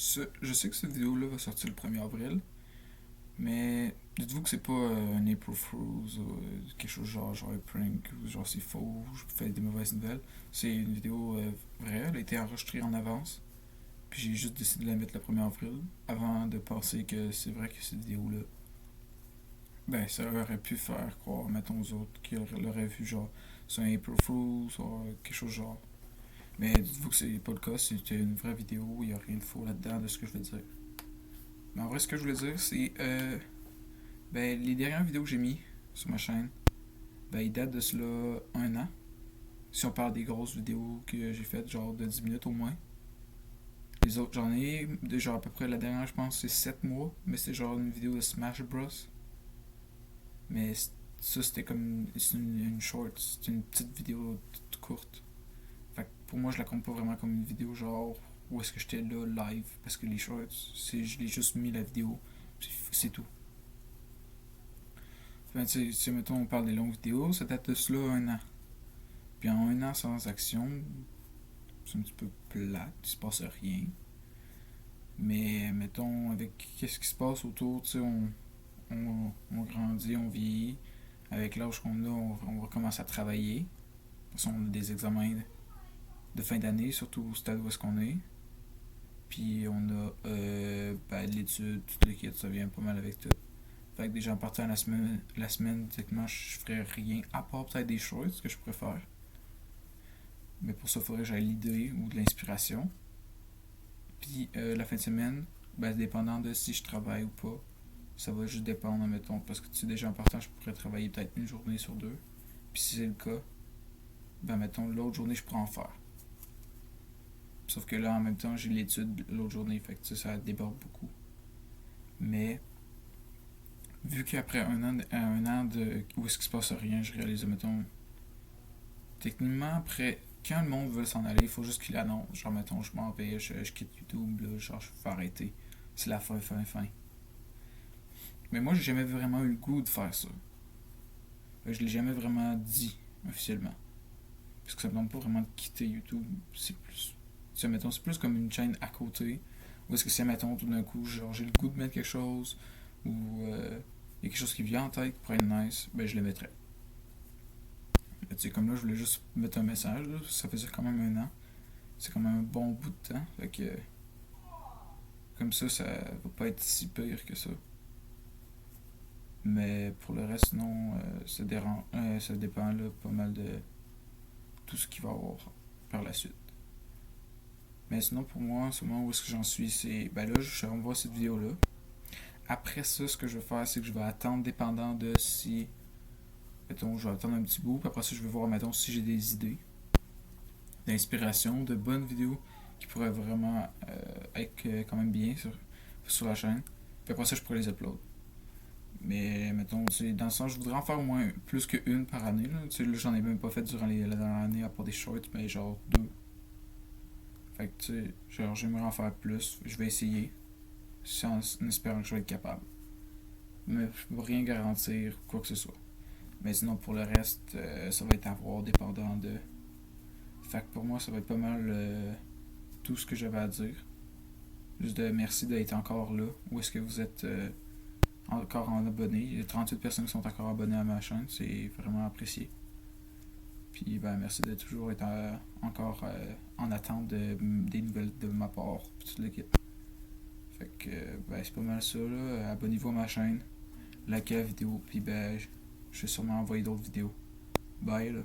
Je sais que cette vidéo-là va sortir le 1er avril, mais dites-vous que c'est pas un April Fool's ou quelque chose genre un prank ou genre c'est faux, je fais des mauvaises nouvelles. C'est une vidéo vraie, elle a été enregistrée en avance, puis j'ai juste décidé de la mettre le 1er avril avant de penser que c'est vrai que cette vidéo-là, ben ça aurait pu faire croire, mettons aux autres, qu'ils l'auraient vu genre c'est un April Fool's ou quelque chose genre. Mais dites-vous que c'est pas le cas, c'était une vraie vidéo, il n'y a rien de faux là-dedans de ce que je veux dire. Mais en vrai, ce que je voulais dire, c'est ben, les dernières vidéos que j'ai mis sur ma chaîne, ben, ils datent de cela 1 an. Si on parle des grosses vidéos que j'ai faites, genre de 10 minutes au moins. Les autres, j'en ai, genre à peu près la dernière, je pense, c'est 7 mois, mais c'est genre une vidéo de Smash Bros. Mais ça, c'était comme une short, c'est une petite vidéo toute courte. Fait que pour moi, je la compte pas vraiment comme une vidéo genre où est-ce que j'étais là live, parce que les shorts, je l'ai juste mis la vidéo, c'est tout. Enfin, tu sais, mettons, on parle des longues vidéos, ça date de cela 1 an. Puis en 1 an sans action, c'est un petit peu plate, il se passe rien. Mais mettons, avec qu'est-ce qui se passe autour, tu sais, on grandit, on vieillit. Avec l'âge qu'on a, on recommence à travailler. Parce qu'on a des examens de fin d'année, surtout au stade où est-ce qu'on est. Puis on a ben, l'étude, tout le kit, ça vient pas mal avec tout. Fait que déjà en partant la semaine, techniquement, je ferais rien, à part peut-être des choses que je préfère. Mais pour ça, il faudrait que j'aille l'idée ou de l'inspiration. Puis la fin de semaine, ben, dépendant de si je travaille ou pas, ça va juste dépendre, mettons, parce que tu sais, déjà en partant, je pourrais travailler peut-être une journée sur deux. Puis si c'est le cas, ben mettons, l'autre journée, je pourrais en faire. Sauf que là, en même temps, j'ai l'étude l'autre journée, fait que ça déborde beaucoup. Mais vu qu'après un an de où est-ce qu'il se passe rien, je réalise, mettons, techniquement, après, quand le monde veut s'en aller, il faut juste qu'il annonce. Genre, mettons, je m'en vais, je quitte YouTube, là, genre, je vais arrêter. C'est la fin. Mais moi, j'ai jamais vraiment eu le goût de faire ça. Je l'ai jamais vraiment dit officiellement. Parce que ça me demande pas vraiment de quitter YouTube. C'est plus. Tu sais, mettons, c'est plus comme une chaîne à côté. Ou est-ce que c'est, mettons, tout d'un coup, genre, j'ai le goût de mettre quelque chose, ou il y a quelque chose qui vient en tête qui pourrait être nice, ben je le mettrais. Tu sais, comme là, je voulais juste mettre un message, là. Ça faisait quand même 1 an. C'est quand même un bon bout de temps. Fait que, comme ça va pas être si pire que ça. Mais pour le reste, non, ça dépend là, pas mal de tout ce qu'il va y avoir par la suite. Mais sinon, pour moi, en ce moment où est-ce que j'en suis, c'est. Ben là, je renvoie cette vidéo-là. Après ça, ce que je vais faire, c'est que je vais attendre, dépendant de si. Mettons, je vais attendre un petit bout, puis après ça, je vais voir, mettons, si j'ai des idées d'inspiration, de bonnes vidéos qui pourraient vraiment être quand même bien sur la chaîne. Puis après ça, je pourrais les upload. Mais mettons, dans le sens, je voudrais en faire au moins plus qu'une par année. Là. Tu sais, là, j'en ai même pas fait durant la dernière année à part des shorts, mais genre deux. Fait que tu sais, genre j'aimerais en faire plus. Je vais essayer. En espérant que je vais être capable. Mais je peux rien garantir, quoi que ce soit. Mais sinon, pour le reste, ça va être à voir, dépendant de. Fait que pour moi, ça va être pas mal tout ce que j'avais à dire. Juste de merci d'être encore là. Où est-ce que vous êtes encore en abonné? Il y a 38 personnes qui sont encore abonnées à ma chaîne. C'est vraiment apprécié. Puis ben, merci de toujours être encore en attente des nouvelles de ma part. Puis tout le kit. Fait que ben, c'est pas mal ça. Là. Abonnez-vous à ma chaîne. Likez la vidéo. Puis ben, je vais sûrement envoyer d'autres vidéos. Bye là.